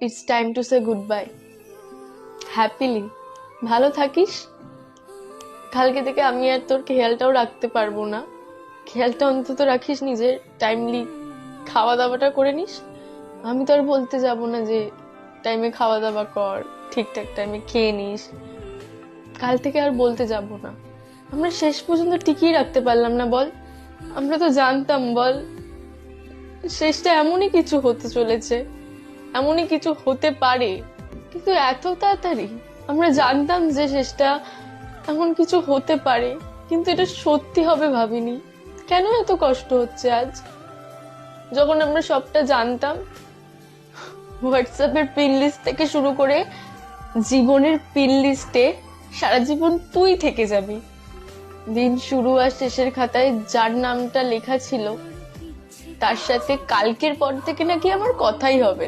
It's time to say good bye. Happily ভালো থাকিস। কালকে থেকে আমি আর তোর খেয়ালটাও রাখতে পারবো না, খেয়ালটা অন্তত রাখিস, নিজের টাইমলি খাওয়া দাওয়াটা করে নিস। আমি তো আর বলতে যাব না যে টাইমে খাওয়া দাওয়া কর, ঠিকঠাক টাইমে খেয়ে নিস, কাল থেকে আর বলতে যাব না। আমরা শেষ পর্যন্ত টিকিয়ে রাখতে পারলাম না বল। আমরা তো জানতাম বল শেষটা এমনই কিছু হতে চলেছে, এমনই কিছু হতে পারে, কিন্তু এত তাড়াতাড়ি। আমরা জানতাম যে শেষটা এমন কিছু হতে পারে, কিন্তু এটা সত্যি হবে ভাবিনি। কেন এত কষ্ট হচ্ছে আজ, যখন আমরা সবটা জানতাম? হোয়াটসঅ্যাপের পিন লিস্ট থেকে শুরু করে জীবনের পিন লিস্টে সারা জীবন তুই থেকে যাবি। দিন শুরু আর শেষের খাতায় যার নামটা লেখা ছিল তার সাথে কালকের পর থেকে নাকি আমার কথাই হবে